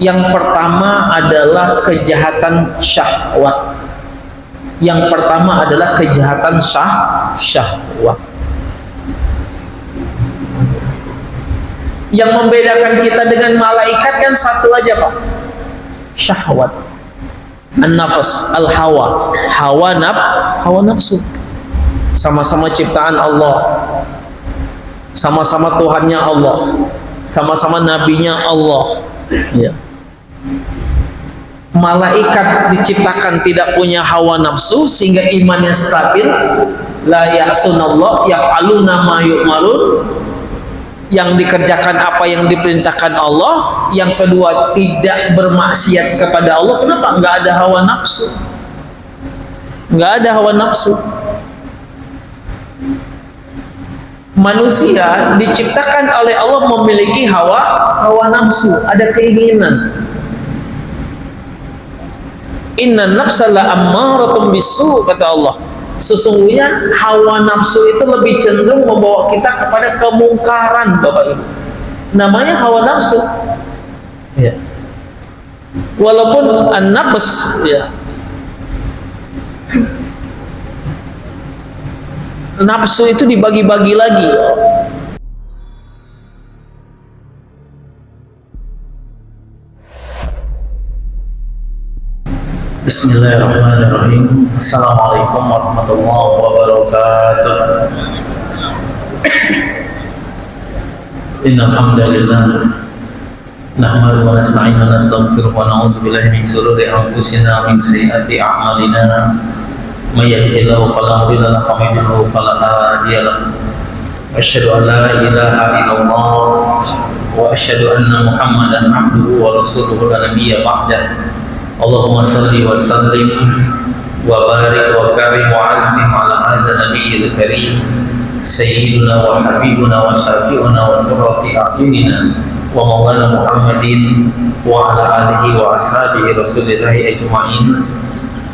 Yang pertama adalah kejahatan syahwat. Yang pertama adalah kejahatan syahwat. Yang membedakan kita dengan malaikat kan satu aja, Pak. Syahwat. An-nafas, al-hawa. Hawa nafsu. Sama-sama ciptaan Allah. Sama-sama Tuhannya Allah. Sama-sama nabinya Allah. Ya. Malaikat diciptakan tidak punya hawa nafsu sehingga imannya stabil. La ya'sunallah yaf'aluna ma yu'malun. Yang dikerjakan apa yang diperintahkan Allah. Yang kedua, tidak bermaksiat kepada Allah. Kenapa? Nggak ada hawa nafsu. Nggak ada hawa nafsu. Manusia diciptakan oleh Allah memiliki hawa nafsu, ada keinginan. Inna nafsa la ammaratun bisu, kata Allah. Sesungguhnya hawa nafsu itu lebih cenderung membawa kita kepada kemungkaran, Bapak Ibu. Namanya hawa nafsu. Ya. Walaupun an-nafs, ya. Nafsu itu dibagi-bagi lagi. Bismillahirrahmanirrahim. Assalamualaikum warahmatullahi wabarakatuh. Innal hamdalillah nahmaduhu wa nasta'inuhu wa nastaghfiruhu wa na'udzu billahi min shururi anfusina wa min sayyiati a'malina. May yahdihillahu fala mudilla lahu wa may yudlil fala hadiya lahu. Asyhadu an la ilaha illallah wa asyhadu anna Muhammadan abduhu wa rasuluhu la nabiyya ba'dah. Allahumma salli wa sallim wa barik wa karim wa azim ala hadha nabiyil karim sayyidina wa habibuna wa syafi'una wa qurrati a'yunina wa maulana Muhammadin wa ala alihi wa ashabihi rasulillahi ajma'in.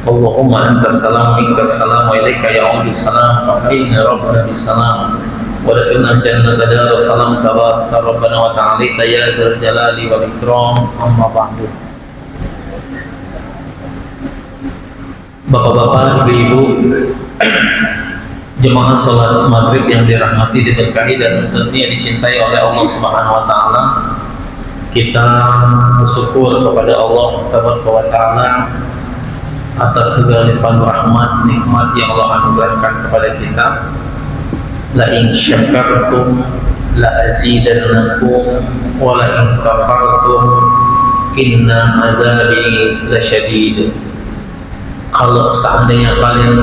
Allahumma antas salam minkas salam wa ilaika ya'udu salam wa inna rabbana bisalam wa dakhilna jannata darus salam tabaraka rabbana wa ta'ala ya dzal jalali wal ikram. Amma ba'du. Bapak-bapak, ibu-ibu, jemaah salat maghrib yang dirahmati, diberkahi dan tentunya dicintai oleh Allah Subhanahu wa taala. Kita bersyukur kepada Allah Tabaraka wa taala atas segala limpahan rahmat nikmat yang Allah anugerahkan kepada kita. La in syakartum la azidannakum wa la in kafartum inna adzabi lasyadid. Kalau seandainya kalian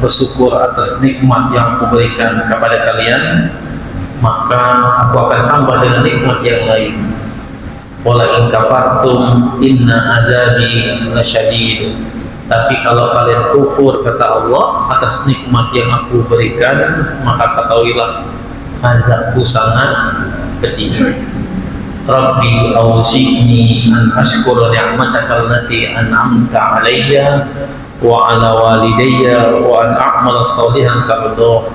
bersyukur atas nikmat yang aku berikan kepada kalian, maka aku akan tambah dengan nikmat yang lain. Wala in kafartum inna adzabi lasyadid. Tapi kalau kalian kufur, kata Allah, atas nikmat yang aku berikan, maka ketahuilah azabku sangat pedih. Rabbi awzi'ni an ashkura ni'mataka allati an'amta 'alayya wa 'ala walidayya wa an a'mala shalihan tardah.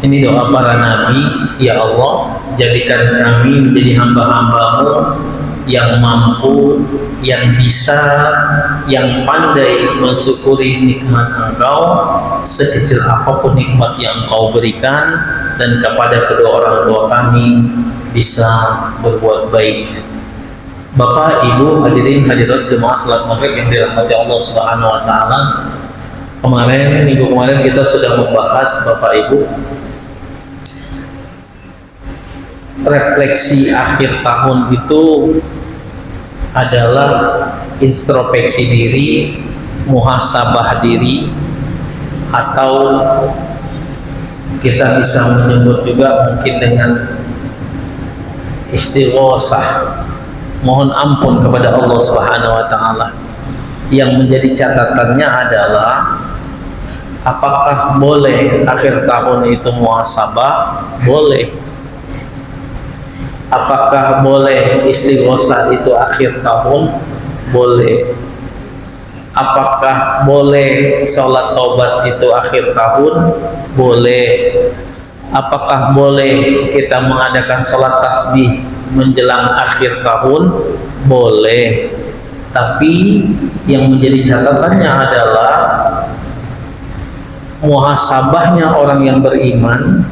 Ini doa para nabi. Ya Allah, jadikan kami menjadi hamba-hambamu yang mampu, yang bisa, yang pandai mensyukuri nikmat Engkau sekecil apapun nikmat yang Engkau berikan, dan kepada kedua orang tua kami bisa berbuat baik. Bapak, Ibu, hadirin hadirat jemaah salat maghrib yang dirahmati Allah Subhanahu wa taala. Minggu kemarin kita sudah membahas, Bapak Ibu, refleksi akhir tahun itu adalah introspeksi diri, muhasabah diri, atau kita bisa menyebut juga mungkin dengan istighosah, mohon ampun kepada Allah Subhanahu wa taala. Yang menjadi catatannya adalah apakah boleh akhir tahun itu muhasabah? Boleh. Apakah boleh istighosah itu akhir tahun? Boleh. Apakah boleh sholat taubat itu akhir tahun? Boleh. Apakah boleh kita mengadakan sholat tasbih menjelang akhir tahun boleh, tapi yang menjadi catatannya adalah muhasabahnya orang yang beriman,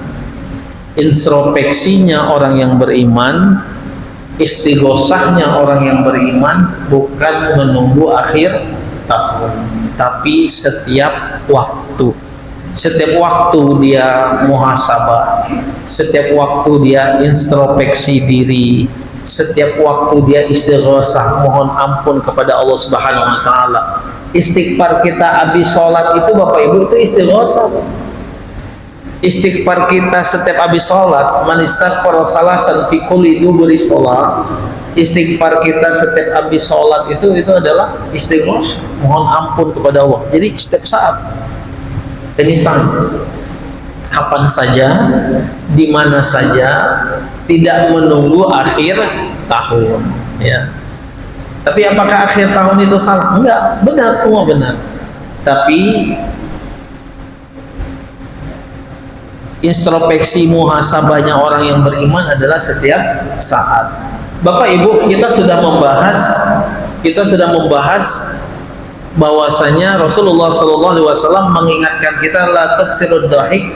introspeksinya orang yang beriman, istighosahnya orang yang beriman bukan menunggu akhir tahun, tapi setiap waktu. Setiap waktu dia muhasabah, setiap waktu dia introspeksi diri, setiap waktu dia istighosah, mohon ampun kepada Allah Subhanahu wa taala. Istighfar kita habis sholat itu Bapak Ibu itu istighosah. Istighfar kita setiap habis sholat, man istaghfara salasan fi kulli duburi sholat. Istighfar kita setiap habis sholat itu adalah istighosah, mohon ampun kepada Allah. Jadi setiap saat, anytime, kapan saja, di mana saja, tidak menunggu akhir tahun, ya. Tapi apakah akhir tahun itu salah? Enggak, benar, semua benar. Tapi introspeksi muhasabahnya orang yang beriman adalah setiap saat. Bapak Ibu, kita sudah membahas bahwasanya Rasulullah SAW mengingatkan kita, la tuksirud dhahik,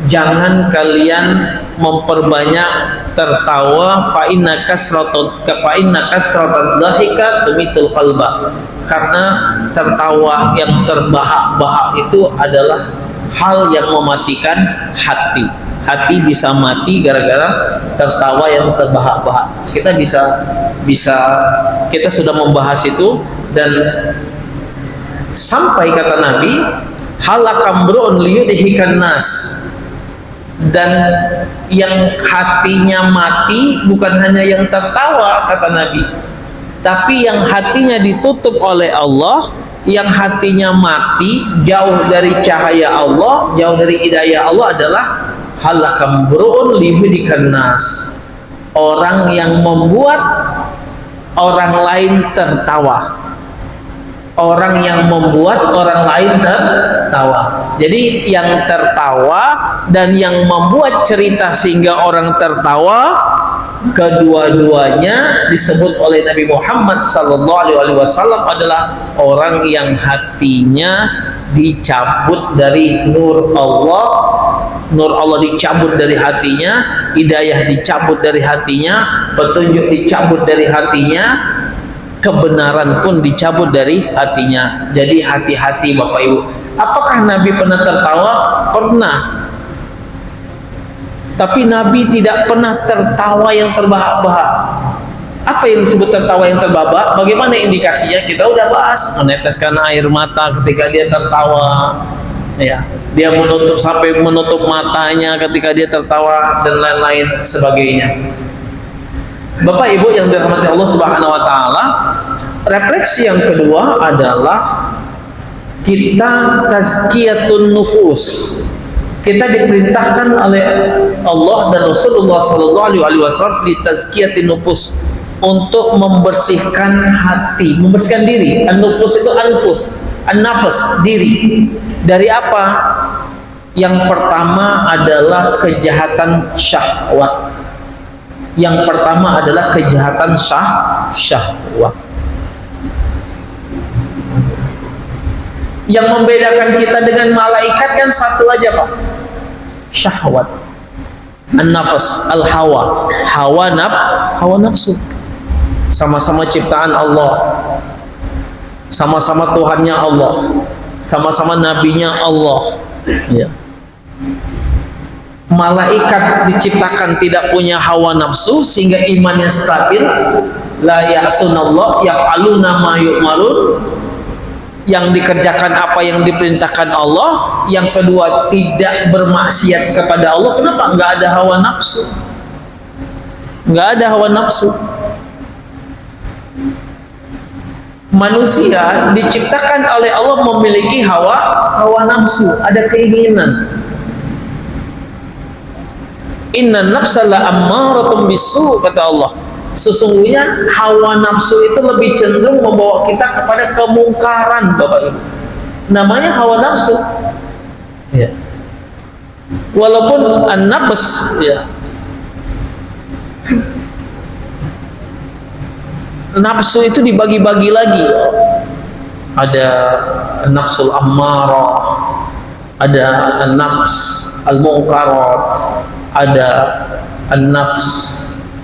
jangan kalian memperbanyak tertawa, fa inna kasratud dhahika tumitul qalba, karena tertawa yang terbahak-bahak itu adalah hal yang mematikan hati. Hati bisa mati gara-gara tertawa yang terbahak-bahak. Kita sudah membahas itu, dan sampai kata Nabi, halakamru'un liyudhikan nas, dan yang hatinya mati bukan hanya yang tertawa kata Nabi, tapi yang hatinya ditutup oleh Allah, yang hatinya mati, jauh dari cahaya Allah, jauh dari hidayah Allah, adalah halakamru'un liyudhikan nas, orang yang membuat orang lain tertawa. Orang yang membuat orang lain tertawa. Jadi yang tertawa dan yang membuat cerita sehingga orang tertawa, kedua-duanya disebut oleh Nabi Muhammad SAW adalah orang yang hatinya dicabut dari nur Allah. Nur Allah dicabut dari hatinya, hidayah dicabut dari hatinya, petunjuk dicabut dari hatinya, kebenaran pun dicabut dari hatinya. Jadi hati-hati Bapak Ibu. Apakah Nabi pernah tertawa? Pernah. Tapi Nabi tidak pernah tertawa yang terbahak-bahak. Apa yang disebut tertawa yang terbahak-bahak? Bagaimana indikasinya? Kita udah bahas, meneteskan air mata ketika dia tertawa, ya. Dia sampai menutup matanya ketika dia tertawa, dan lain-lain sebagainya. Bapak Ibu yang dirahmati Allah Subhanahu wa taala, refleksi yang kedua adalah kita tazkiyatun nufus. Kita diperintahkan oleh Allah dan Rasulullah sallallahu alaihi wasallam di tazkiyatin nufus, untuk membersihkan hati, membersihkan diri. An-nufus itu anfus, an-nafas, diri. Dari apa? Yang pertama adalah kejahatan syahwat. Yang pertama adalah kejahatan syahwat. Yang membedakan kita dengan malaikat kan satu aja Pak, syahwat. An-nafas, al-hawa, hawa nafsu. Sama-sama ciptaan Allah, sama-sama Tuhannya Allah, sama-sama nabinya Allah, ya. Malaikat diciptakan tidak punya hawa nafsu sehingga imannya stabil. La ya'sunallah yaf'aluna ma yu'marun, yang dikerjakan apa yang diperintahkan Allah. Yang kedua, tidak bermaksiat kepada Allah. Kenapa? Nggak ada hawa nafsu. Nggak ada hawa nafsu. Manusia diciptakan oleh Allah memiliki hawa nafsu, ada keinginan. Inna nafsa la ammaratun bisu, kata Allah. Sesungguhnya hawa nafsu itu lebih cenderung membawa kita kepada kemungkaran, Bapak Ibu. Namanya hawa nafsu, ya. Walaupun an-nafs, ya, nafsu itu dibagi-bagi lagi. Ada nafsul ammarah, ada nafs al-munkarat, ada nafs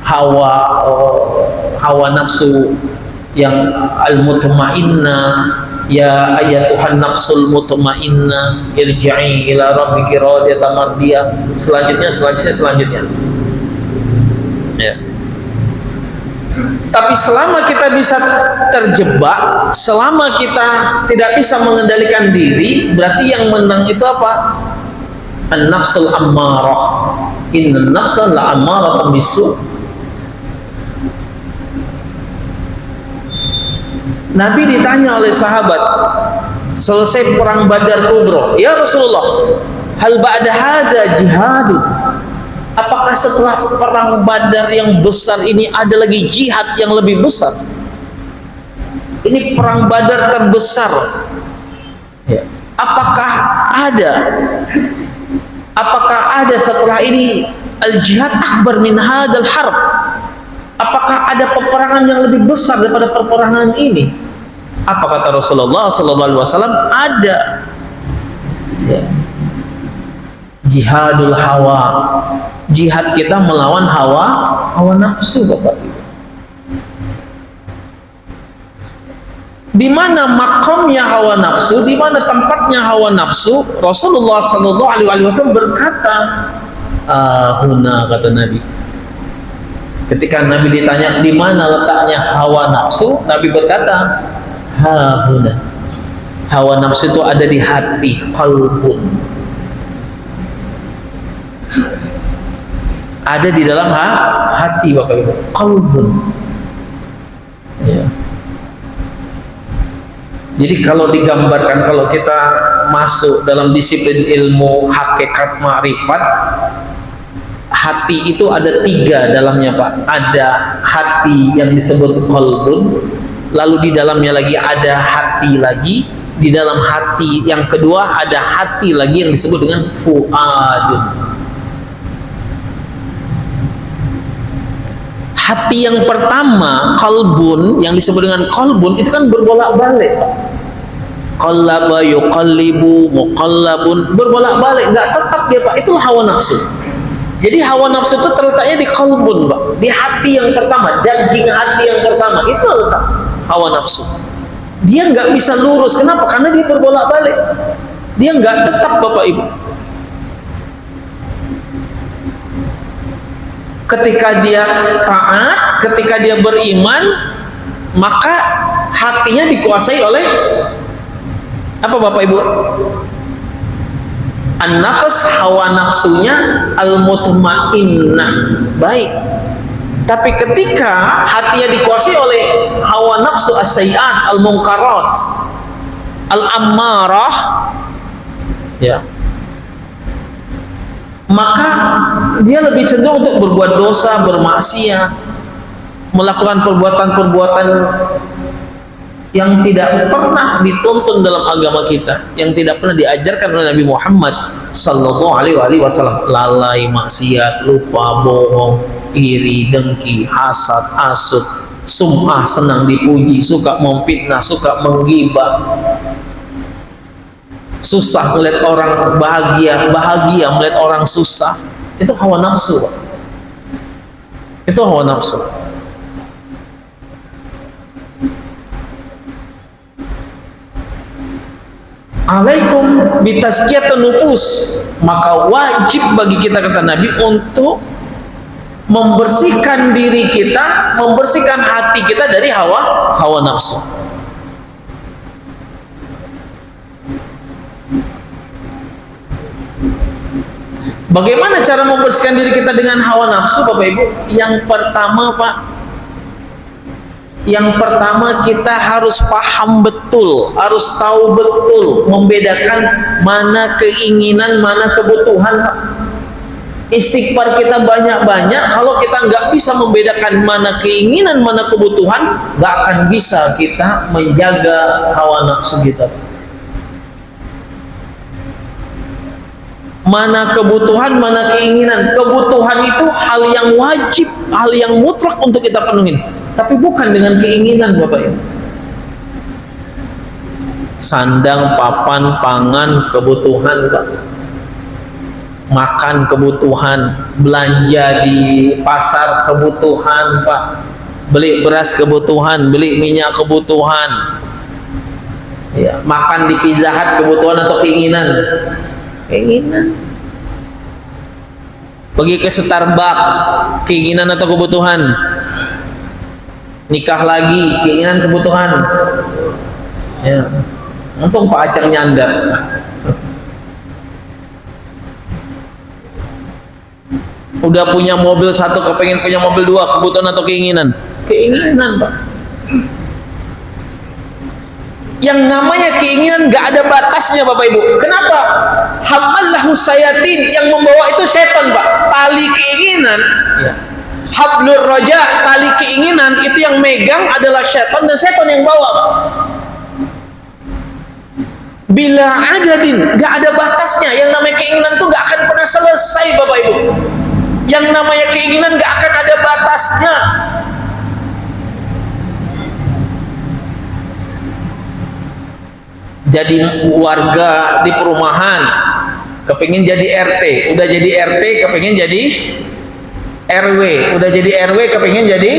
hawa nafsu yang al-mutmainnah. Ya ayatuhan nafsul mutmainnah irji'i ila rabbiki radiyatan mardiyah. Selanjutnya ya. Tapi selama kita bisa terjebak, selama kita tidak bisa mengendalikan diri, berarti yang menang itu apa? An-nafsul ammarah. Inna nafsa la'ammaratun bisu'. Nabi ditanya oleh sahabat selesai perang Badar Kubro, "Ya Rasulullah, hal ba'da hadza jihadu?" Apakah setelah perang Badar yang besar ini ada lagi jihad yang lebih besar? Ini perang Badar terbesar. Ya. Apakah ada? Apakah ada setelah ini al-jihad akbar min hadzal harb? Apakah ada peperangan yang lebih besar daripada peperangan ini? Apa kata Rasulullah sallallahu alaihi wasallam? Ada. Ya. Jihadul hawa. Jihad kita melawan hawa nafsu, Bapak Ibu. Di mana makamnya hawa nafsu, di mana tempatnya hawa nafsu? Rasulullah sallallahu alaihi wasallam berkata, huna, kata Nabi. Ketika Nabi ditanya di mana letaknya hawa nafsu, Nabi berkata, ha huna. Hawa nafsu itu ada di hati, qalbun. Ada di dalam hati, Bapak Ibu, qalbun. Ya. Jadi kalau digambarkan, kalau kita masuk dalam disiplin ilmu hakikat ma'rifat, hati itu ada 3 dalamnya, Pak. Ada hati yang disebut qalbun, lalu di dalamnya lagi ada hati lagi, di dalam hati yang kedua ada hati lagi yang disebut dengan fuadun. Hati yang pertama, qalbun, yang disebut dengan qalbun, itu kan berbolak-balik. Qallaba yuqallibu, muqallabun, berbolak-balik, nggak tetap dia, Pak. Itulah hawa nafsu. Jadi hawa nafsu itu terletaknya di qalbun, Pak. Di hati yang pertama, daging hati yang pertama, itu letak hawa nafsu. Dia nggak bisa lurus. Kenapa? Karena dia berbolak-balik. Dia nggak tetap, Bapak Ibu. Ketika dia taat, ketika dia beriman, maka hatinya dikuasai oleh apa, Bapak Ibu? An-nafs, hawa nafsunya al-mutmainnah, baik. Tapi ketika hatinya dikuasai oleh hawa nafsu as-sayyi'at, al-munkarat, al-ammarah, ya, maka dia lebih cenderung untuk berbuat dosa, bermaksiat, melakukan perbuatan-perbuatan yang tidak pernah dituntun dalam agama kita, yang tidak pernah diajarkan oleh Nabi Muhammad sallallahu alaihi wasallam. Lalai, maksiat, lupa, bohong, iri, dengki, hasad, hasud, sum'ah, senang dipuji, suka memfitnah, suka menggibah, susah melihat orang bahagia, bahagia melihat orang susah. Itu hawa nafsu, Pak. Itu hawa nafsu. Alaikum bitazkiyatun nufus, maka wajib bagi kita, kata Nabi, untuk membersihkan diri kita, membersihkan hati kita dari hawa nafsu. Bagaimana cara membersihkan diri kita dengan hawa nafsu, Bapak Ibu? Yang pertama, Pak, yang pertama kita harus paham betul, harus tahu betul, membedakan mana keinginan, mana kebutuhan, Pak. Istighfar kita banyak-banyak, kalau kita nggak bisa membedakan mana keinginan, mana kebutuhan, nggak akan bisa kita menjaga hawa nafsu kita, Pak. Mana kebutuhan, mana keinginan. Kebutuhan itu hal yang wajib, hal yang mutlak untuk kita penuhin, tapi bukan dengan keinginan, Bapak Ibu. Sandang, papan, pangan, kebutuhan, Pak. Makan kebutuhan, belanja di pasar kebutuhan, Pak. Beli beras kebutuhan, beli minyak kebutuhan. Ya, makan di Pizza Hut kebutuhan atau keinginan? Keinginan. Pergi ke Starbucks, keinginan atau kebutuhan? Nikah lagi, keinginan kebutuhan? Ya. Untung Pak Acang nyandar. Udah punya mobil satu, kepengen punya mobil dua, kebutuhan atau keinginan? Keinginan, Pak. Yang namanya keinginan gak ada batasnya, Bapak Ibu. Kenapa? Hamallahu sayatin, yang membawa itu setan, Pak. Tali keinginan, ya. Hablur roja, tali keinginan itu yang megang adalah setan, dan setan yang bawa, Pak. Bila adadin, gak ada batasnya. Yang namanya keinginan itu gak akan pernah selesai, Bapak Ibu. Yang namanya keinginan gak akan ada batasnya. Jadi warga di perumahan kepingin jadi RT, udah jadi RT kepingin jadi RW, udah jadi RW kepingin jadi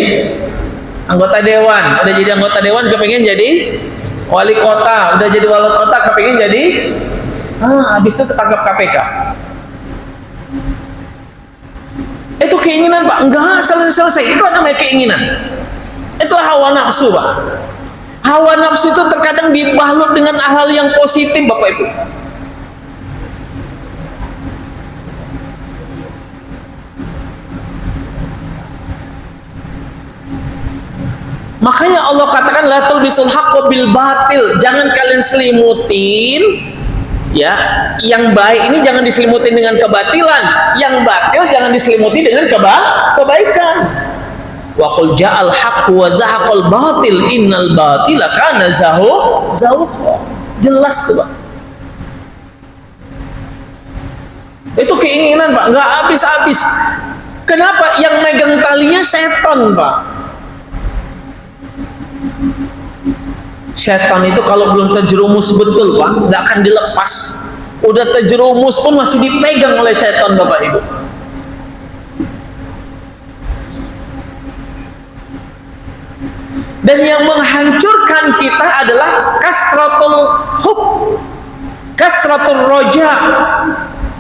anggota dewan, udah jadi anggota dewan kepingin jadi wali kota, udah jadi wali kota kepingin jadi habis itu ketangkap KPK. Itu keinginan, Pak. Enggak selesai-selesai. Itu namanya keinginan. Itulah hawa nafsu, Pak. Hawa nafsu itu terkadang dibalut dengan hal yang positif, Bapak Ibu. Makanya Allah katakan la tulbisul haqqo bil batil. Jangan kalian selimutin, ya, yang baik ini jangan diselimutin dengan kebatilan, yang batil jangan diselimuti dengan kebaikan. Wa qul ja'al haqqu wa zahaqal batil innal batila kana zahuqa. Jelas tuh, Pak. Itu keinginan, Pak, nggak habis-habis. Kenapa? Yang megang talinya setan, Pak. Setan itu kalau belum terjerumus betul, Pak, nggak akan dilepas. Udah terjerumus pun masih dipegang oleh setan, Bapak Ibu. Dan yang menghancurkan kita adalah kasratul hub, kasratul roja.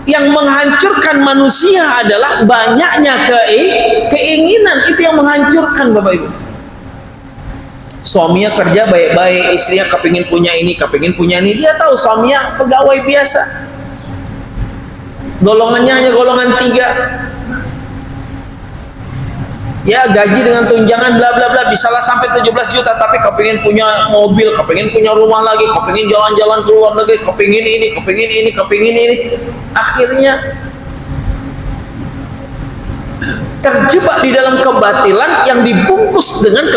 Yang menghancurkan manusia adalah banyaknya keinginan. Itu yang menghancurkan, Bapak Ibu. Suaminya kerja baik-baik, istrinya kepingin punya ini, kepingin punya ini. Dia tahu suaminya pegawai biasa, golongannya hanya golongan 3. Ya, gaji dengan tunjangan bla bla bla, bisalah sampai 17 juta, tapi kepingin punya mobil, kepingin punya rumah lagi, kepingin jalan-jalan ke luar negeri, kepingin ini, kepingin ini, kepingin ini. Akhirnya terjebak di dalam kebatilan yang dibungkus dengan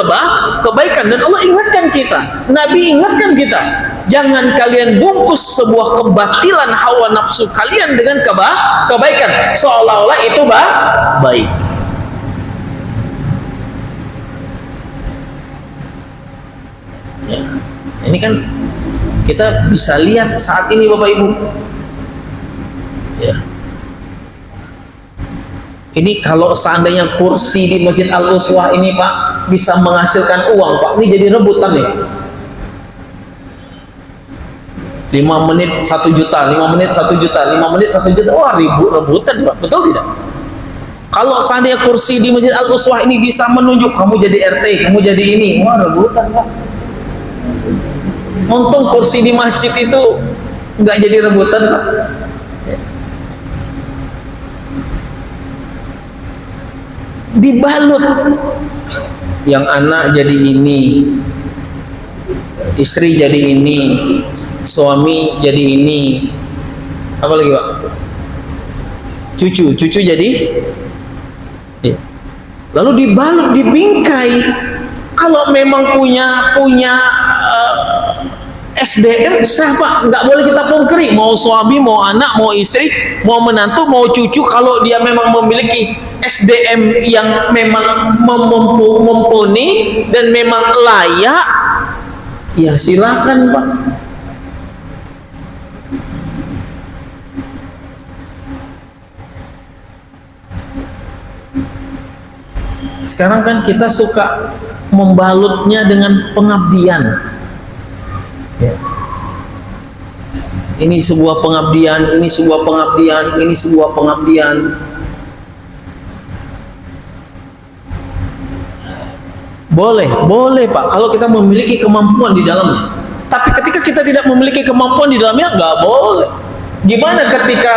kebaikan. Dan Allah ingatkan kita, Nabi ingatkan kita, jangan kalian bungkus sebuah kebatilan hawa nafsu kalian dengan kebaikan, seolah-olah itu baik. Ya, ini kan kita bisa lihat saat ini, Bapak Ibu. Ya. Ini kalau seandainya kursi di Masjid Al-Uswah ini, Pak, bisa menghasilkan uang, Pak, ini jadi rebutan nih. 5 menit 1 juta, 5 menit 1 juta, 5 menit 1 juta. Wah, rebutan, Pak. Betul tidak? Kalau seandainya kursi di Masjid Al-Uswah ini bisa menunjuk kamu jadi RT, kamu jadi ini, wah, rebutan, Pak. Untung kursi di masjid itu nggak jadi rebutan, Pak. Dibalut, yang anak jadi ini, istri jadi ini, suami jadi ini, apa lagi, Pak? Cucu jadi, lalu dibalut, dibingkai. Kalau memang punya SDM sah Pak, nggak boleh kita pungkiri. Mau suami, mau anak, mau istri, mau menantu, mau cucu, kalau dia memang memiliki SDM yang memang mumpuni dan memang layak, ya silakan Pak. Sekarang kan kita suka membalutnya dengan pengabdian. Ya. Ini sebuah pengabdian, ini sebuah pengabdian, ini sebuah pengabdian. Boleh Pak, kalau kita memiliki kemampuan di dalamnya. Tapi ketika kita tidak memiliki kemampuan di dalamnya, nggak boleh. Gimana ketika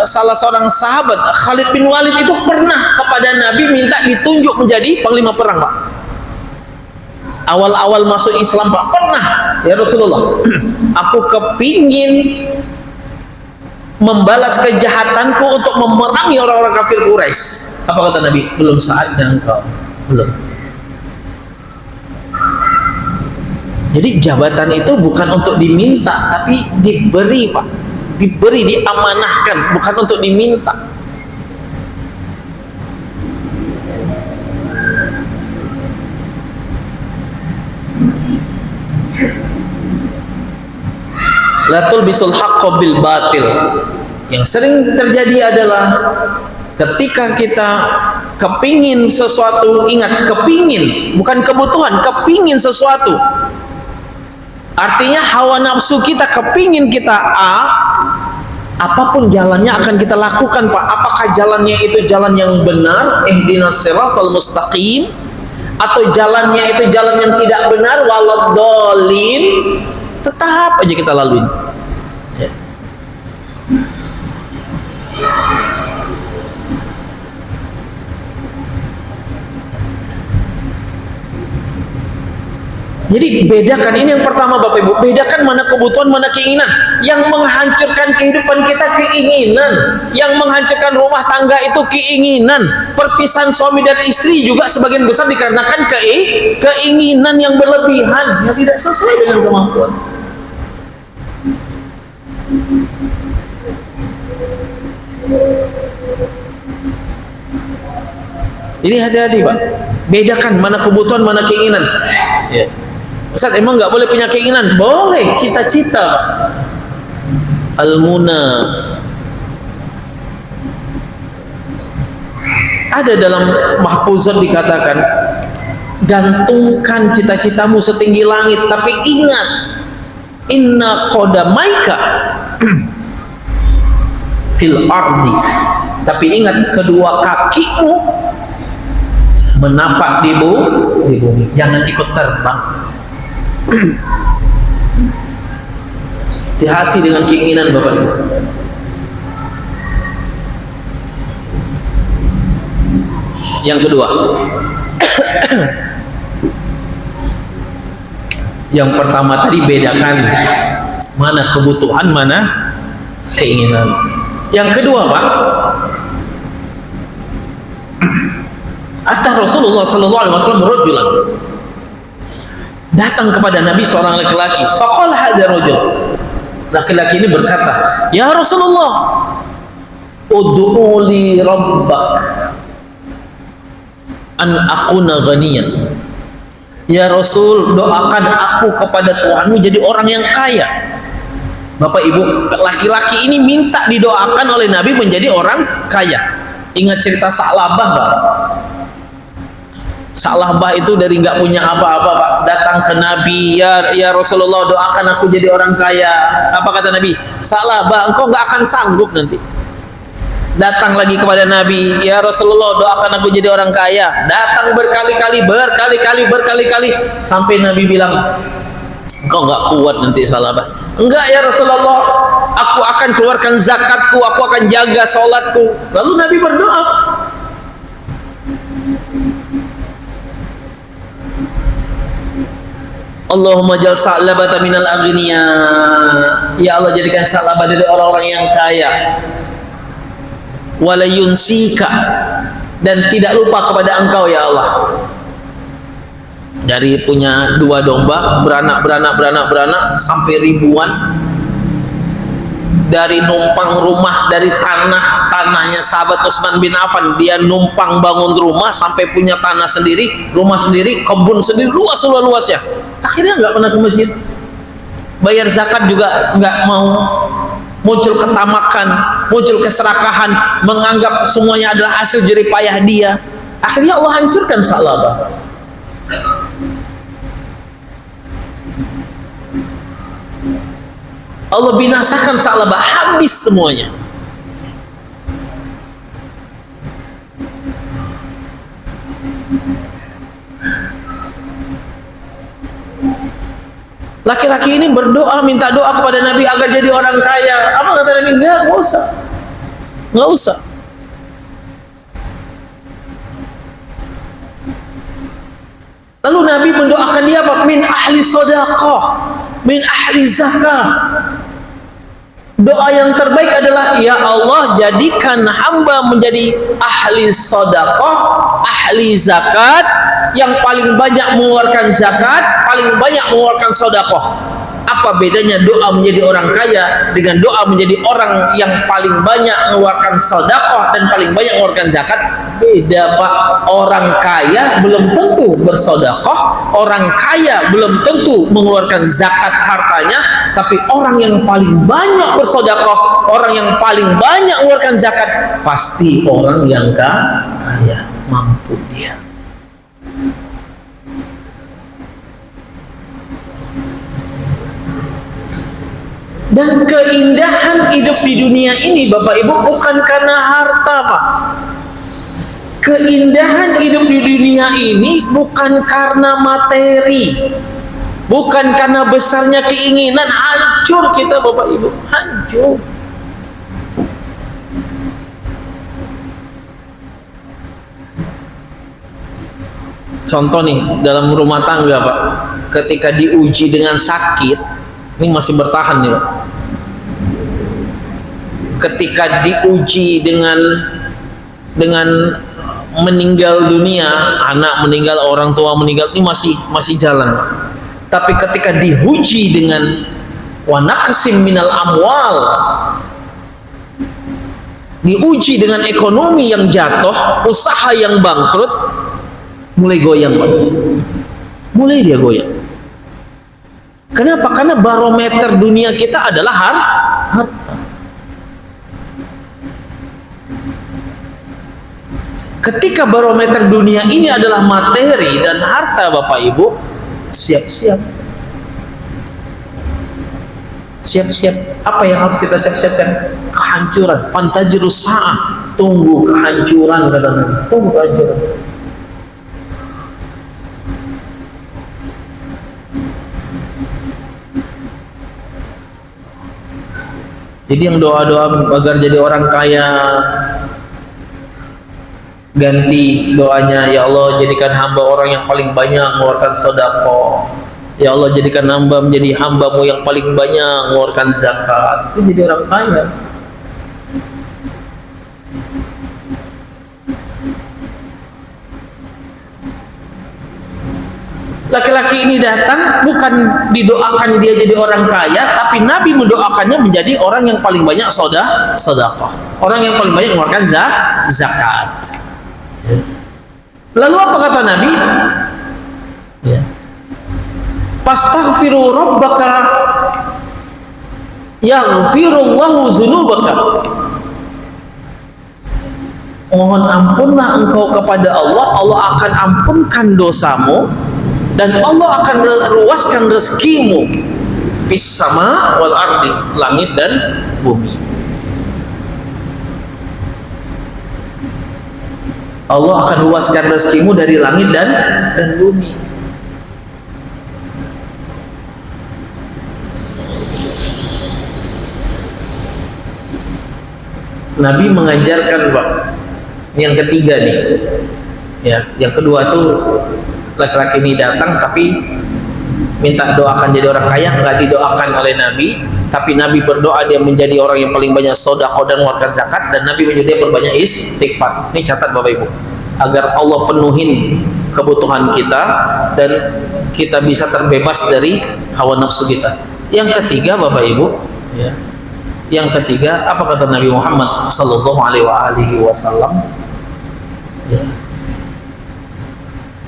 salah seorang sahabat Khalid bin Walid itu pernah kepada Nabi minta ditunjuk menjadi panglima perang Pak. Awal-awal masuk Islam Pak, pernah, ya Rasulullah, aku kepingin membalas kejahatanku untuk memerangi orang-orang kafir Quraisy. Apa kata Nabi? Belum saatnya engkau, belum. Jadi jabatan itu bukan untuk diminta, tapi diberi Pak, diberi, diamanahkan, bukan untuk diminta. La tulbisul haqqo bil batil. Yang sering terjadi adalah ketika kita kepingin sesuatu, ingat, kepingin, bukan kebutuhan, kepingin sesuatu. Artinya hawa nafsu kita kepingin kita A, apapun jalannya akan kita lakukan Pak. Apakah jalannya itu jalan yang benar, ihdinas siratal mustaqim, atau jalannya itu jalan yang tidak benar, waladhdallin, tetap aja kita laluin. Ya. Jadi bedakan, ini yang pertama Bapak Ibu, bedakan mana kebutuhan, mana keinginan. Yang menghancurkan kehidupan kita keinginan, yang menghancurkan rumah tangga itu keinginan. Perpisahan suami dan istri juga sebagian besar dikarenakan keinginan yang berlebihan, yang tidak sesuai dengan kemampuan. Jadi hati-hati Pak, bedakan mana kebutuhan, mana keinginan. Ya. Ustaz, emang nggak boleh punya keinginan? Boleh, cita-cita Pak. Al-muna. Ada dalam mahfuzat dikatakan, gantungkan cita-citamu setinggi langit, tapi ingat, inna qadamaika fil ardi. Tapi ingat, kedua kakimu menapak di bumi. Jangan ikut terbang. Hati-hati dengan keinginan Bapak Ibu. Yang kedua, yang pertama tadi bedakan mana kebutuhan, mana keinginan. Yang kedua Pak, Atta Rasulullah sallallahu alaihi wasallam rajulan, datang kepada Nabi seorang laki-laki. Faqala hadza rajul, laki-laki ini berkata, ya Rasulullah, ud'u li rabbak an akuna ghaniyan. Ya Rasul, doakan aku kepada Tuhanmu jadi orang yang kaya. Bapak Ibu, laki-laki ini minta didoakan oleh Nabi menjadi orang kaya. Ingat cerita Sa'labah nggak? Sa'labah itu dari nggak punya apa-apa Pak, datang ke Nabi, ya Rasulullah, doakan aku jadi orang kaya. Apa kata Nabi? Sa'labah, engkau nggak akan sanggup nanti. Datang lagi kepada Nabi, ya Rasulullah, doakan aku jadi orang kaya. Datang berkali-kali, sampai Nabi bilang, engkau nggak kuat nanti Sa'labah. Enggak ya Rasulullah, aku akan keluarkan zakatku, aku akan jaga sholatku. Lalu Nabi berdoa, Allahumma jal Sa'labata minal aghniya. Ya Allah, jadikan Sa'labah dari orang-orang yang kaya. Wala yunsika, dan tidak lupa kepada engkau ya Allah. dari punya 2 domba, beranak sampai ribuan, dari numpang rumah, dari tanahnya sahabat Utsman bin Affan, dia numpang bangun rumah sampai punya tanah sendiri, rumah sendiri, kebun sendiri, luas-luasnya. Akhirnya nggak pernah ke masjid, bayar zakat juga nggak mau, muncul ketamakan, muncul keserakahan, menganggap semuanya adalah hasil jerih payah dia. Akhirnya Allah hancurkan Sa'labah. Allah binasakan Sa'labah, habis semuanya. Laki-laki ini berdoa, minta doa kepada Nabi agar jadi orang kaya. Apa kata Nabi? Enggak usah. Enggak usah. Lalu Nabi mendoakan dia apa? Min ahli sedekah, min ahli zakah. Doa yang terbaik adalah, ya Allah, jadikan hamba menjadi ahli sedekah, ahli zakat, yang paling banyak mengeluarkan zakat, paling banyak mengeluarkan sedekah. Apa bedanya doa menjadi orang kaya dengan doa menjadi orang yang paling banyak mengeluarkan sedekah dan paling banyak mengeluarkan zakat? Beda, Pak. Orang kaya belum tentu bersedekah, orang kaya belum tentu mengeluarkan zakat hartanya, tapi orang yang paling banyak bersedekah, orang yang paling banyak mengeluarkan zakat, pasti orang yang kaya, mampu dia. Dan keindahan hidup di dunia ini, Bapak Ibu, bukan karena harta, Pak. Keindahan hidup di dunia ini bukan karena materi, bukan karena besarnya keinginan. Hancur kita, Bapak Ibu, hancur. Contoh nih, dalam rumah tangga, Pak, ketika diuji dengan sakit, ini masih bertahan nih, Pak. Ketika diuji dengan meninggal dunia, anak meninggal, orang tua meninggal, ini masih jalan, Pak. Tapi ketika diuji dengan wa naqsim minal amwal, diuji dengan ekonomi yang jatuh, usaha yang bangkrut, mulai goyang, Pak. Mulai dia goyang. Kenapa? Karena barometer dunia kita adalah harta. Ketika barometer dunia ini adalah materi dan harta, Bapak Ibu, siap-siap. Siap-siap. Apa yang harus kita siap-siapkan? Kehancuran. Fantajirus sa'ah. Tunggu kehancuran, kata Nabi. Tunggu kehancuran. Jadi yang doa-doa agar jadi orang kaya, ganti doanya, ya Allah, jadikan hamba orang yang paling banyak mengeluarkan sedekah. Ya Allah, jadikan hamba menjadi hambamu yang paling banyak mengeluarkan zakat. Itu jadi orang kaya. Laki-laki ini datang bukan didoakan dia jadi orang kaya, tapi Nabi mendoakannya menjadi orang yang paling banyak sedekah, orang yang paling banyak mengeluarkan zakat. Lalu apa kata Nabi? Ya. Pastaghfiru rabbaka yaghfirullahu dzunubaka. Mohon ampunlah engkau kepada Allah, Allah akan ampunkan dosamu dan Allah akan luaskan rezekimu fis sama wal ardi, langit dan bumi. Allah akan luaskan rezekimu dari langit dan bumi. Nabi mengajarkan, Pak, ini yang ketiga nih. Ya, yang kedua tuh laki-laki ini datang tapi minta doakan jadi orang kaya, nggak didoakan oleh Nabi, tapi Nabi berdoa dia menjadi orang yang paling banyak sedekah dan mengeluarkan zakat, dan Nabi menjadi dia perbanyak istighfar. Ini catat, Bapak Ibu, agar Allah penuhin kebutuhan kita dan kita bisa terbebas dari hawa nafsu kita. Yang ketiga, Bapak Ibu, ya. Yang ketiga, apa kata Nabi Muhammad sallallahu alaihi wasallam? Ya.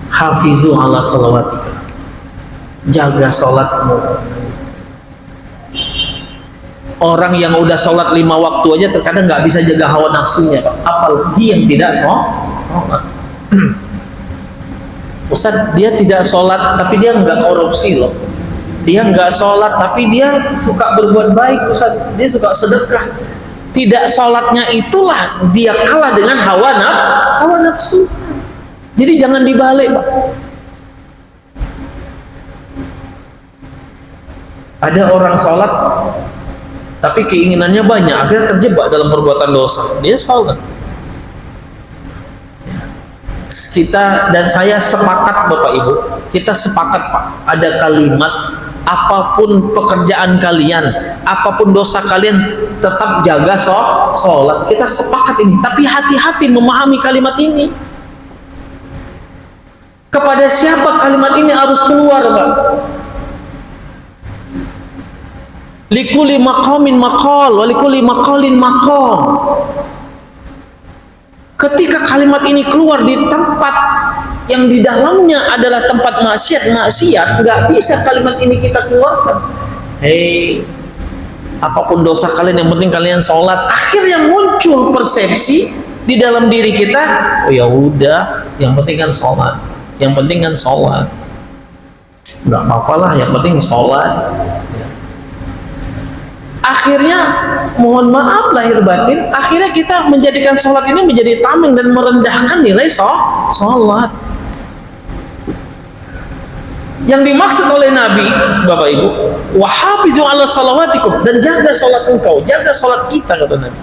Hafizu ala salawatika. Jaga salatmu. Orang yang udah sholat 5 waktu aja terkadang nggak bisa jaga hawa nafsunya, apalagi yang tidak sholat. Ustaz, dia tidak sholat tapi dia nggak korupsi loh. Dia nggak sholat tapi dia suka berbuat baik, Ustaz. Dia suka sedekah. Tidak sholatnya itulah dia kalah dengan hawa nafsu. Jadi jangan dibalik, Pak. Ada orang sholat tapi keinginannya banyak, akhirnya terjebak dalam perbuatan dosa. Dia sholat. Kita dan saya sepakat, Bapak Ibu, kita sepakat, Pak, ada kalimat, apapun pekerjaan kalian, apapun dosa kalian, tetap jaga sholat. Kita sepakat ini, tapi hati-hati memahami kalimat ini. Kepada siapa kalimat ini harus keluar, Pak? Likuli maqamin maqal, walikuli maqalin maqam. Ketika kalimat ini keluar di tempat yang di dalamnya adalah tempat maksiat, nggak bisa kalimat ini kita keluarkan. Hei, apapun dosa kalian, yang penting kalian sholat. Akhirnya muncul persepsi di dalam diri kita, oh ya udah, yang penting kan sholat, yang penting kan sholat, nggak apa-apalah, yang penting sholat. Akhirnya, mohon maaf lahir batin, akhirnya kita menjadikan sholat ini menjadi tameng dan merendahkan nilai sholat. Yang dimaksud oleh Nabi, Bapak Ibu, wahafizu ala salawatikum, dan jaga sholat engkau, jaga sholat kita, kata Nabi.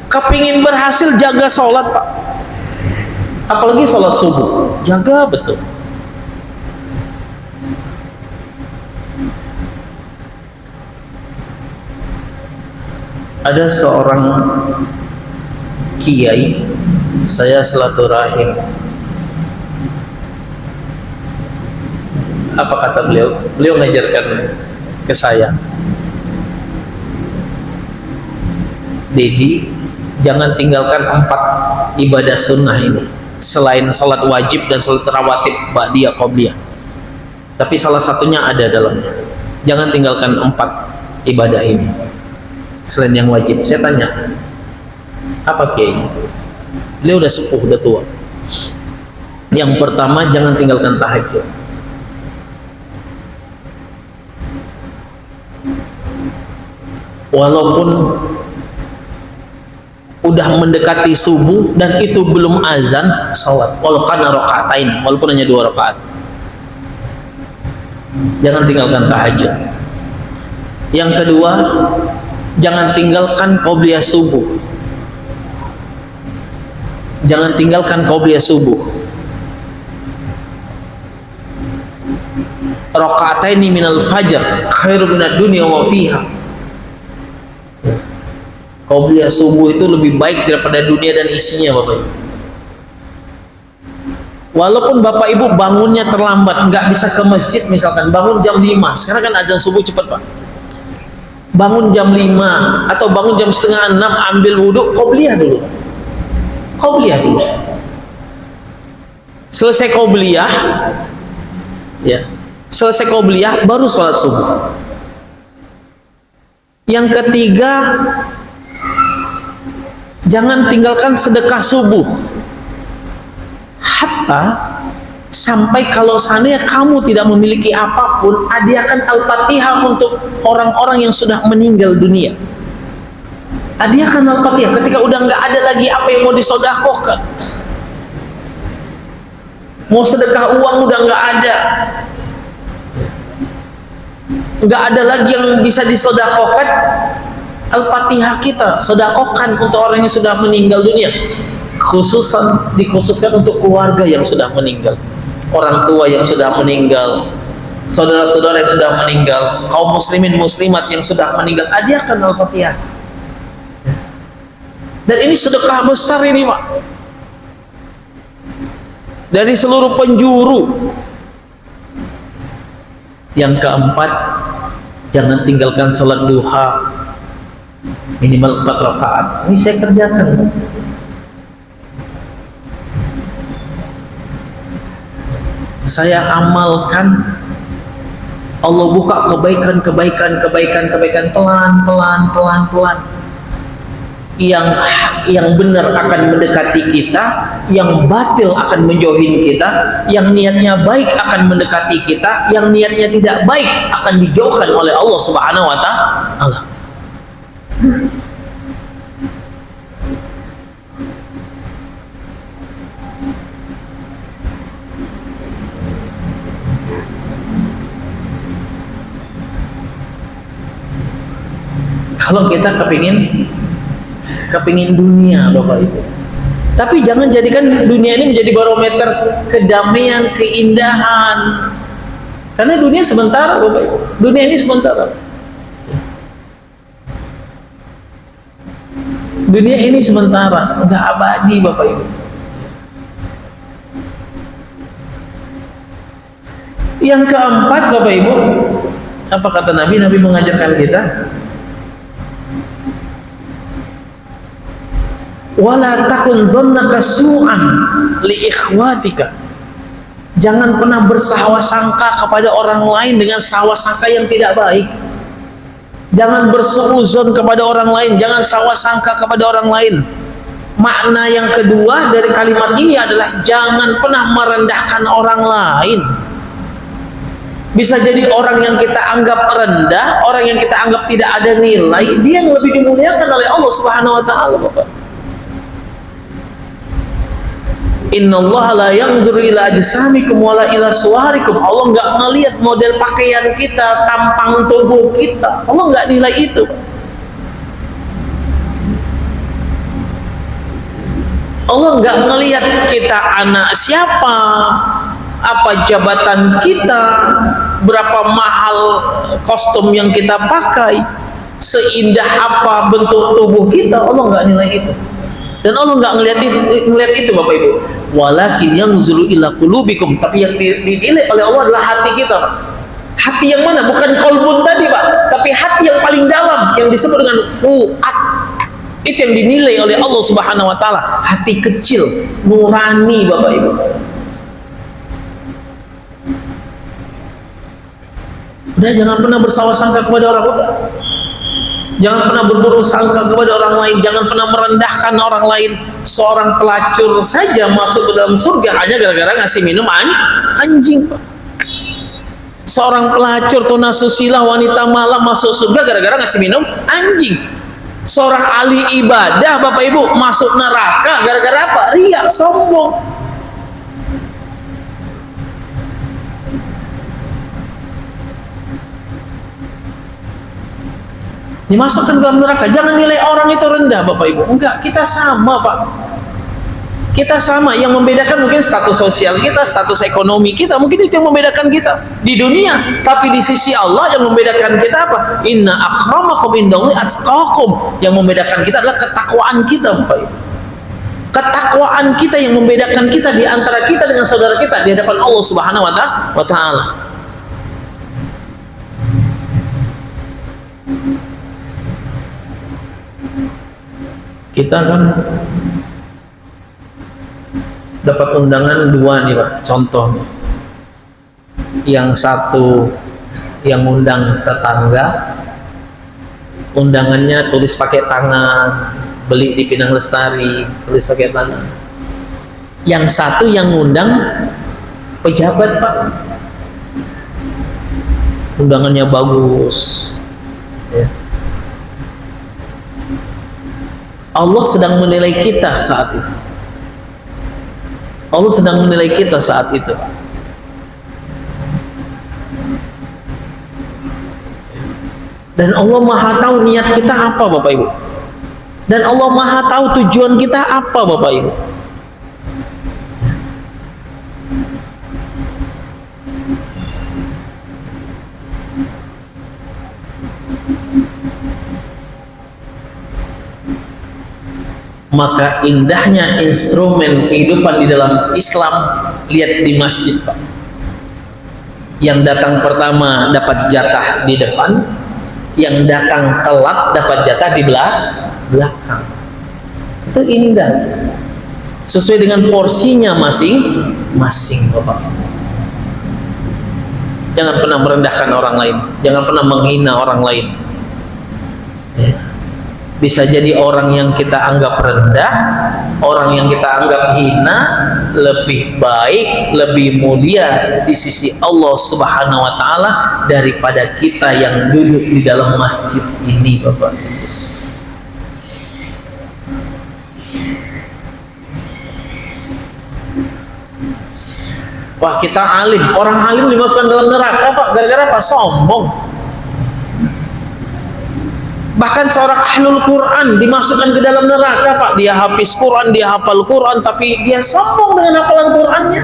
Kepingin berhasil, jaga sholat, Pak. Apalagi sholat subuh, jaga betul. Ada seorang kiai, saya silaturahim. Apa kata beliau? Beliau mengajarkan ke saya, Dedi, jangan tinggalkan 4 ibadah sunnah ini, selain salat wajib dan salat rawatib, ba'diyah, qobliyah. Tapi salah satunya ada dalamnya. Jangan tinggalkan 4 ibadah ini selain yang wajib. Saya tanya, apa kiai? Beliau udah sepuh, udah tua. Yang pertama, jangan tinggalkan tahajud. Walaupun udah mendekati subuh dan itu belum azan, salat walaupun rakaatain, walaupun hanya 2 rakaat. Jangan tinggalkan tahajud. Yang kedua, jangan tinggalkan qobliyah subuh. Jangan tinggalkan qobliyah subuh. Raka'ataini minal fajr khairu minad dunya wa fiha. Qobliyah subuh itu lebih baik daripada dunia dan isinya, Bapak Ibu. Walaupun Bapak Ibu bangunnya terlambat, nggak bisa ke masjid, misalkan bangun jam 5, sekarang kan azan subuh cepat, Pak. Bangun jam 5 atau bangun jam setengah 6, ambil wudhu, qobliyah dulu. Qobliyah dulu. Selesai qobliyah, ya, selesai qobliyah baru sholat subuh. Yang ketiga, jangan tinggalkan sedekah subuh. Hatta sampai kalau seandainya kamu tidak memiliki apapun, hadiahkan Al-Fatihah untuk orang-orang yang sudah meninggal dunia. Hadiahkan Al-Fatihah ketika udah nggak ada lagi apa yang mau disedekahkan. Mau sedekah uang udah nggak ada. Nggak ada lagi yang bisa disedekahkan. Al-Fatihah kita sedekahkan untuk orang yang sudah meninggal dunia. Dikhususkan untuk keluarga yang sudah meninggal, orang tua yang sudah meninggal, saudara-saudara yang sudah meninggal, kaum muslimin muslimat yang sudah meninggal, hadiahkan Al-Fatihah. Dan ini sedekah besar ini, Pak. dari seluruh penjuru. Yang keempat, jangan tinggalkan sholat duha minimal 4 rakaat. Ini saya kerjakan. Saya amalkan. Allah buka kebaikan pelan. Yang benar akan mendekati kita, yang batil akan menjauhin kita, yang niatnya baik akan mendekati kita, yang niatnya tidak baik akan dijauhkan oleh Allah Subhanahu wa Ta'ala. Kalau kita kepingin dunia Bapak Ibu, tapi jangan jadikan dunia ini menjadi barometer kedamaian, keindahan, karena dunia sementara Bapak Ibu. Dunia ini sementara. Dunia ini sementara, enggak abadi Bapak Ibu. Yang keempat Bapak Ibu, apa kata Nabi? Nabi mengajarkan kita, wala takun zonnaka su'an li ikhwatika. Jangan pernah bersangka kepada orang lain dengan sangka yang tidak baik. Jangan bersuuzon kepada orang lain, jangan sangka kepada orang lain. Makna yang kedua dari kalimat ini adalah jangan pernah merendahkan orang lain. Bisa jadi orang yang kita anggap rendah, orang yang kita anggap tidak ada nilai, dia yang lebih dimuliakan oleh Allah Subhanahu wa Ta'ala, Bapak. Innallaha la yanzuru ila ajsamikum wala ila suwarikum. Allah enggak melihat model pakaian kita, tampang tubuh kita. Allah enggak nilai itu. Allah enggak melihat kita anak siapa, apa jabatan kita, berapa mahal kostum yang kita pakai, seindah apa bentuk tubuh kita. Allah enggak nilai itu. Dan Allah enggak ngelihat itu Bapak Ibu. Walakin yanzuru ila qulubikum, tapi yang dinilai oleh Allah adalah hati kita, Pak. Hati yang mana? Bukan kolbun tadi, Pak, tapi hati yang paling dalam yang disebut dengan fuad. Itu yang dinilai oleh Allah Subhanahu wa Ta'ala. Hati kecil, nurani Bapak Ibu. Udah, jangan pernah bersangka kepada orang lain. Jangan pernah berburuk sangka kepada orang lain, jangan pernah merendahkan orang lain. Seorang pelacur saja masuk ke dalam surga hanya gara-gara ngasih minum anjing, Pak. Seorang pelacur tunasusila wanita malam masuk surga gara-gara ngasih minum anjing. Seorang ahli ibadah Bapak Ibu masuk neraka gara-gara apa? Riya, sombong. Dimasukkan dalam neraka. Jangan nilai orang itu rendah Bapak Ibu. Enggak, kita sama Pak. Kita sama. Yang membedakan mungkin status sosial kita, status ekonomi kita, mungkin itu yang membedakan kita di dunia. Tapi di sisi Allah yang membedakan kita apa? Inna akramakum indallahi atqakum. Yang membedakan kita adalah ketakwaan kita Bapak Ibu. Ketakwaan kita yang membedakan kita di antara kita dengan saudara kita di hadapan Allah Subhanahu wa Ta'ala. Kita kan dapat undangan 2 nih Pak, contoh. Yang satu yang undang tetangga, undangannya tulis pakai tangan, beli di Pinang Lestari, tulis pakai tangan. Yang satu yang undang pejabat Pak, undangannya bagus ya. Allah sedang menilai kita saat itu. Allah sedang menilai kita saat itu. Dan Allah Maha tahu niat kita apa Bapak Ibu. Dan Allah Maha tahu tujuan kita apa Bapak Ibu. Maka indahnya instrumen kehidupan di dalam Islam lihat di masjid Pak, yang datang pertama dapat jatah di depan, yang datang telat dapat jatah di belakang. Itu indah, sesuai dengan porsinya masing-masing Bapak. Jangan pernah merendahkan orang lain, jangan pernah menghina orang lain ya. Bisa jadi orang yang kita anggap rendah, orang yang kita anggap hina, lebih baik, lebih mulia di sisi Allah Subhanahu wa Ta'ala daripada kita yang duduk di dalam masjid ini Bapak. Wah, kita alim, orang alim dimasukkan dalam neraka Pak, gara-gara apa? Sombong. Bahkan seorang ahlul Quran dimasukkan ke dalam neraka Pak. Dia hafiz Quran, dia hafal Quran, tapi dia sombong dengan hafalan Qurannya.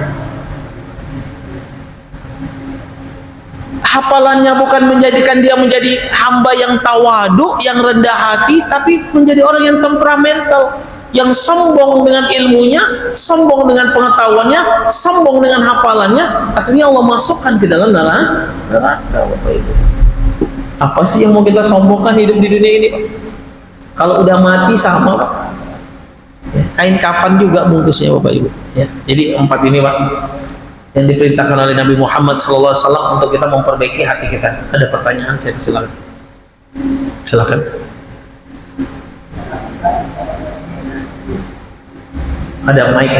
Hafalannya bukan menjadikan dia menjadi hamba yang tawadu, yang rendah hati, tapi menjadi orang yang temperamental, yang sombong dengan ilmunya, sombong dengan pengetahuannya, sombong dengan hafalannya. Akhirnya Allah masukkan ke dalam neraka Bapak Ibu. Apa sih yang mau kita sombongkan hidup di dunia ini Pak? Kalau udah mati sama Pak ya, kain kafan juga bungkusnya Bapak Ibu ya. Jadi 4 ini Pak yang diperintahkan oleh Nabi Muhammad SAW untuk kita memperbaiki hati kita. Ada pertanyaan, saya silakan. Ada mic.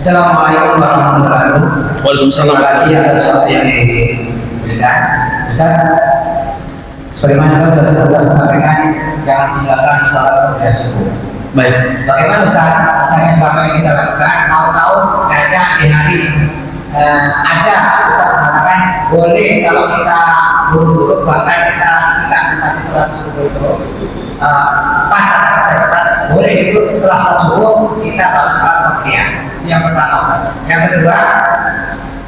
Assalamualaikum warahmatullahi wabarakatuh. Waalaikumsalam. Terima kasih atas waktu yang diberikan. Ustaz, sebagaimana Ustaz sampaikan, jangan tinggalkan salat kemudian subuh. Baik. Bagaimana Ustaz? Misalnya selama ini kita lakukan, tahu-tahu ada di hari ada Ustaz mengatakan boleh kalau kita buru-buru, bahkan kita tidak mendapati salat subuh itu pas ada salat, boleh itu setelah salat subuh kita harus salat kemudian. Yang pertama. Yang kedua,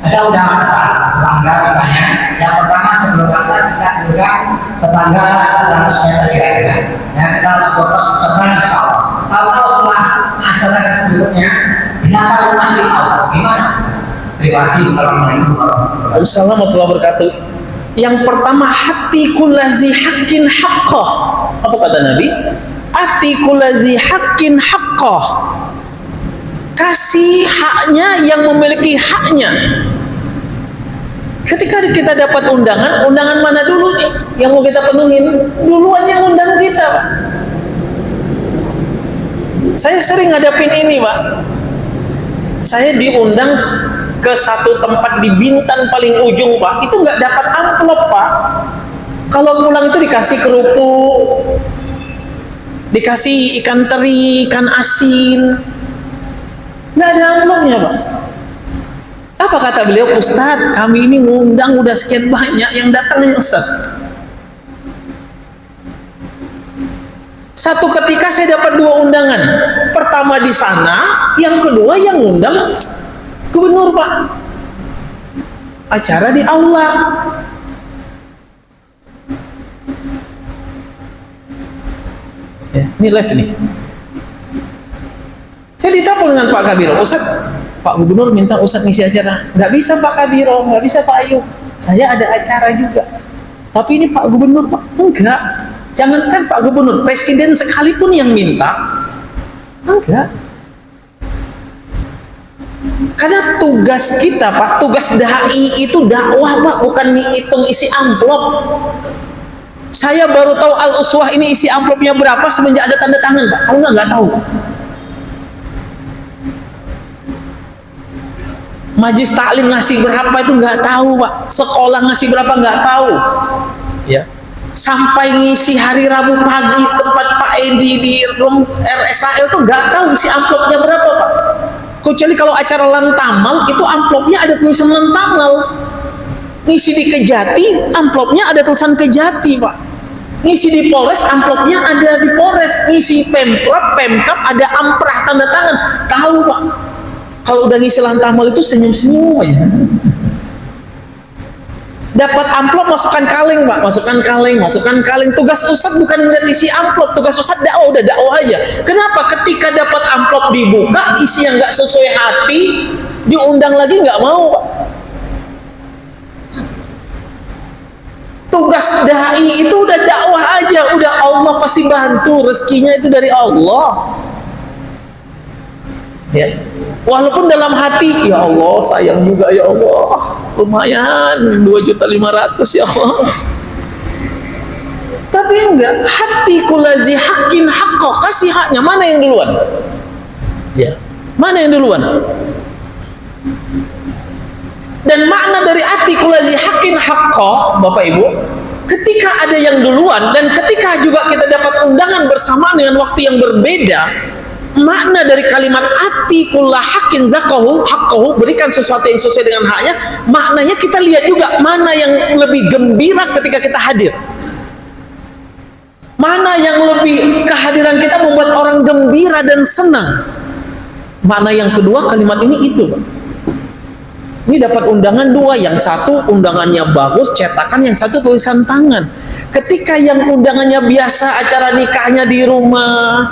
ada undangan asar tetangga misalnya. Yang pertama sebelum asar kita undang tetangga 100 meter kira-kira. Nah, kita lakukan insya Allah. Tahu-tahu setelah asar sebelumnya binatang rumah di asar gimana? Terima kasih. Assalamualaikum warahmatullahi wabarakatuh. Yang pertama, hati kullazi haqqin haqqah. Apa kata Nabi? Hati kullazi haqqin haqqah. Kasih haknya yang memiliki haknya. Ketika kita dapat undangan mana dulu nih yang mau kita penuhin? Duluan yang undang kita Pak. Saya sering ngadapin ini Pak. Saya diundang ke satu tempat di Bintan paling ujung Pak, itu nggak dapat amplop Pak. Kalau pulang itu dikasih kerupuk, dikasih ikan teri, ikan asin, nggak ada amplopnya Pak. Apa kata beliau? Ustadz, kami ini ngundang udah sekian banyak, yang datang ya Ustadz. Satu ketika saya dapat 2 undangan. Pertama di sana, yang kedua yang ngundang gubernur Pak. Acara di aula. Ya, ini live nih. Saya ditelepon dengan Pak Kabiro, Ustadz, Pak Gubernur minta Ustadz ngisi acara. Nggak bisa Pak Kabiro, nggak bisa Pak Ayub. Saya ada acara juga. Tapi ini Pak Gubernur Pak. Enggak. Jangankan Pak Gubernur, Presiden sekalipun yang minta. Enggak. Karena tugas kita Pak, tugas dai itu dakwah Pak, bukan ngitung isi amplop. Saya baru tahu Al-Uswah ini isi amplopnya berapa semenjak ada tanda tangan Pak. Kalau nggak tahu. Majlis taklim ngasih berapa itu nggak tahu Pak. Sekolah ngasih berapa nggak tahu. Ya. Sampai ngisi hari Rabu pagi tempat Pak Edi di room RSAL tuh nggak tahu isi amplopnya berapa Pak. Kecuali kalau acara lantamal itu amplopnya ada tulisan lantamal. Ngisi di Kejati amplopnya ada tulisan Kejati Pak. Ngisi di Polres amplopnya ada di Polres. Ngisi Pemprov, Pemkap ada amprah tanda tangan. Tahu Pak. Kalau udah ngisi lantamal itu senyum-senyum aja. dapat amplop masukkan kaleng, Pak, masukkan kaleng. Tugas Ustadz bukan melihat isi amplop, tugas Ustadz dakwah, udah dakwah aja. Kenapa? Ketika dapat amplop dibuka, isi yang nggak sesuai hati, diundang lagi nggak mau, Pak. Tugas dai itu udah dakwah aja, udah Allah pasti bantu, rezekinya itu dari Allah. Ya. Walaupun dalam hati, ya Allah sayang juga ya Allah, lumayan 2.500.000 ya Allah. Tapi enggak, hati kulazi hakin haqqo, kasih haknya, mana yang duluan? Ya, mana yang duluan? Dan makna dari hati kulazi hakin haqqo, Bapak Ibu, ketika ada yang duluan dan ketika juga kita dapat undangan bersamaan dengan waktu yang berbeda, makna dari kalimat ati kullah hakin zakahu haqqahu, berikan sesuatu yang sesuai dengan haknya, maknanya kita lihat juga mana yang lebih gembira ketika kita hadir, mana yang lebih kehadiran kita membuat orang gembira dan senang. Makna yang kedua kalimat ini itu, Pak. Ini dapat undangan dua, yang satu undangannya bagus, cetakan, yang satu tulisan tangan. Ketika yang undangannya biasa, acara nikahnya di rumah,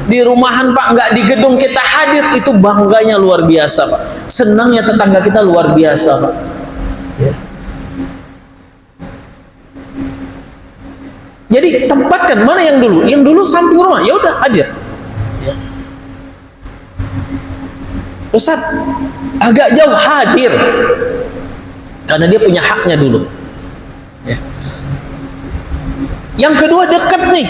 di rumahan Pak, nggak di gedung, kita hadir, itu bangganya luar biasa Pak. Senangnya tetangga kita luar biasa Pak. Ya. Jadi tempatkan mana yang dulu? Yang dulu samping rumah, ya udah hadir. Ya. Ustaz, agak jauh, hadir, karena dia punya haknya dulu. Ya. Yang kedua dekat nih.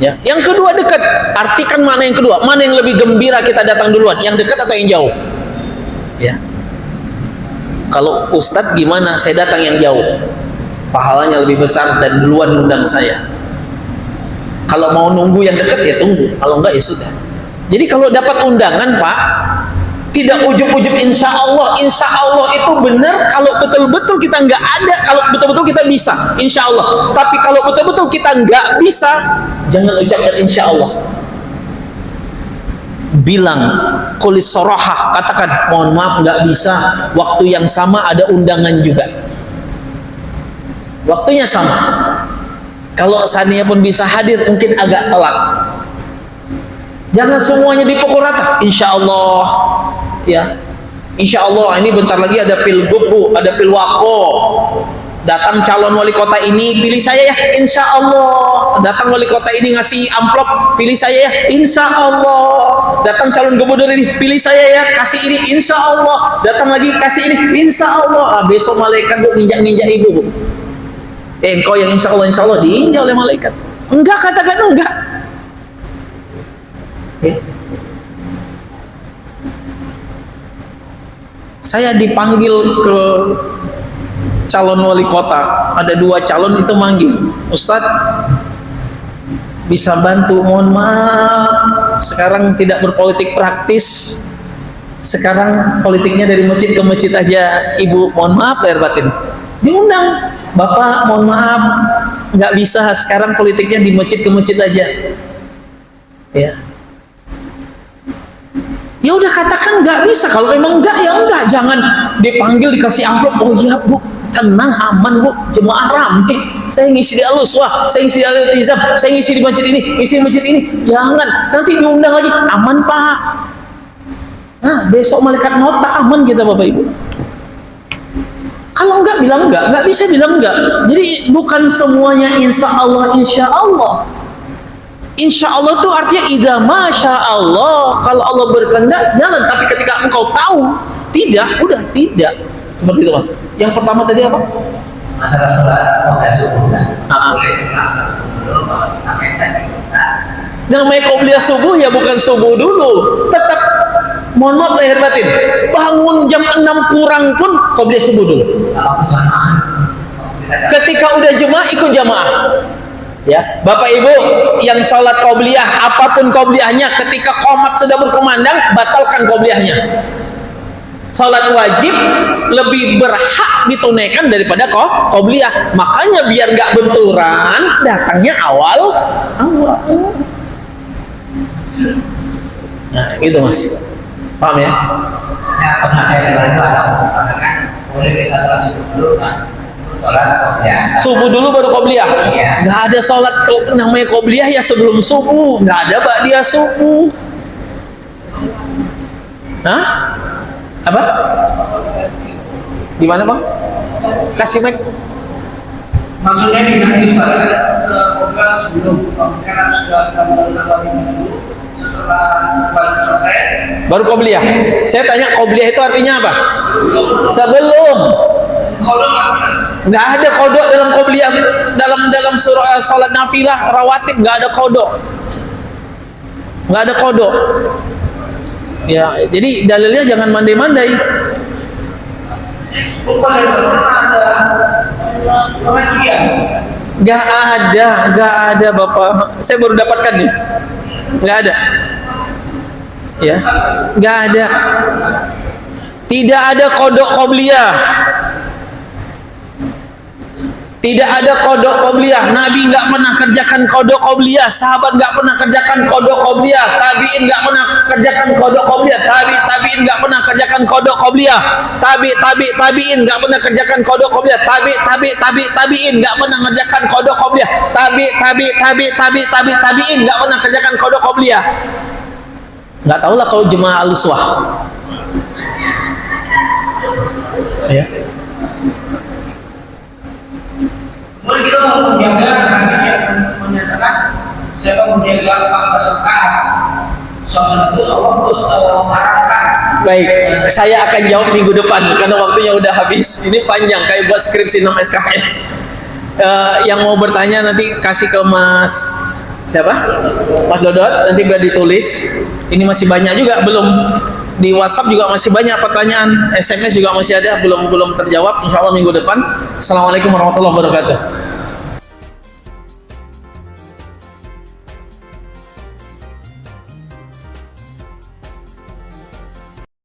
Ya, yang kedua dekat. Artikan mana yang kedua? Mana yang lebih gembira kita datang duluan? Yang dekat atau yang jauh? Ya. Kalau Ustadz gimana? Saya datang yang jauh. Pahalanya lebih besar dan duluan undang saya. Kalau mau nunggu yang dekat ya tunggu. Kalau enggak ya sudah. Jadi kalau dapat undangan Pak, tidak ujub-ujub insya Allah itu benar kalau betul-betul kita nggak ada, kalau betul-betul kita bisa insya Allah. Tapi kalau betul-betul kita nggak bisa, jangan ucapkan insya Allah, bilang kulis sorohah, katakan mohon maaf nggak bisa, waktu yang sama ada undangan juga, waktunya sama. Kalau seandainya pun bisa hadir mungkin agak telat. Jangan semuanya dipukul rata. Insya Allah, ya. Insya Allah ini bentar lagi ada pilgub Bu, ada pilwako. Datang calon wali kota ini, pilih saya ya. Insya Allah. Datang wali kota ini ngasih amplop, pilih saya ya. Insya Allah. Datang calon gubernur ini, pilih saya ya. Kasih ini. Insya Allah. Datang lagi kasih ini. Insya Allah. Ah, besok malaikat Bu nginjak-nginjak ibu Bu. Engkau yang insya Allah diinjak oleh malaikat. Enggak, katakan enggak. Ya. Saya dipanggil ke calon wali kota, ada 2 calon itu manggil, Ustadz bisa bantu, mohon maaf sekarang tidak berpolitik praktis, sekarang politiknya dari masjid ke masjid aja, Ibu mohon maaf lahir batin. Diundang, Bapak mohon maaf nggak bisa, sekarang politiknya di masjid ke masjid aja. Ya. Ya udah katakan nggak bisa. Kalau memang enggak ya enggak, jangan dipanggil dikasih amplop. Oh iya Bu, tenang aman Bu, jemaah ramai. Saya ngisi di Al-Uswah, saya ngisi di Al-Iltizam, saya ngisi di masjid ini, ngisi di masjid ini. Jangan, nanti diundang lagi. Aman Pak. Nah besok malaikat nota aman kita Bapak Ibu. Kalau enggak bilang enggak bisa bilang enggak. Jadi bukan semuanya insya Allah. Insya Allah itu artinya idza masya Allah, kalau Allah berkehendak jalan. Tapi ketika engkau tahu tidak, udah tidak. Seperti itu Mas. Yang pertama tadi apa? Masalah sholat qobliyah subuh kan? Boleh setelah subuh kalau kita mepet di kota. Namanya qobliyah subuh ya bukan subuh dulu. Tetap mohon maaf lahir batin. Bangun jam 6 kurang pun qobliyah subuh dulu. Ketika udah jemaah ikut jamaah. Ya, Bapak Ibu yang sholat qobliyah, apapun qobliyahnya, ketika qomat sudah berkumandang, batalkan qobliyahnya. Sholat wajib lebih berhak ditunaikan daripada qobliyah. Makanya biar nggak benturan, datangnya awal. Nah, gitu Mas. Paham ya? Ya, pernah saya dengar itu ada orang mengatakan boleh kita sholat subuh dulu, Pak. Sholat ya. Subuh dulu baru qobliyah. Iya. Nggak ada sholat namanya qobliyah ya sebelum subuh. Nggak ada ba'diyah subuh. Hah? Apa? Gimana bang? Kasih mic. Maksudnya di nanti program sebelum karena sudah kamu melakukan dulu setelah baru selesai. Baru qobliyah. Saya tanya qobliyah itu artinya apa? Sebelum. Kodok Nggak ada kodok dalam qobliyah, dalam surah salat nafilah rawatib nggak ada kodok. Nggak ada kodok. Ya, jadi dalilnya jangan mandai-mandai. bukan ada pengajian. Nggak ada Bapak. Saya baru dapatkan nih. Nggak ada. Ya, nggak ada. Tidak ada kodok qobliyah. Tidak ada kodok qobliyah. Nabi nggak pernah kerjakan kodok qobliyah. Sahabat nggak pernah kerjakan kodok qobliyah. Tabiin nggak pernah kerjakan kodok qobliyah. Tabiin nggak pernah kerjakan kodok qobliyah. Tabiin nggak pernah kerjakan kodok qobliyah. Tabiin nggak pernah kerjakan kodok qobliyah. Tabiin nggak pernah kerjakan kodok qobliyah. Nggak tahu lah kalau jemaah al-uswah. Ya. Mulai kita mau menjaga hadis yang menyatakan siapa menjaga 14 rakaat sholat itu Allah mengharapkan. Baik, saya akan jawab minggu depan karena waktunya udah habis. Ini panjang kayak buat skripsi 6 SKS. Yang mau bertanya nanti kasih ke Mas siapa? Mas Dodot, nanti biar ditulis. Ini masih banyak juga belum di WhatsApp juga masih banyak pertanyaan, SMS juga masih ada belum terjawab. Insya Allah minggu depan. Assalamualaikum warahmatullahi wabarakatuh.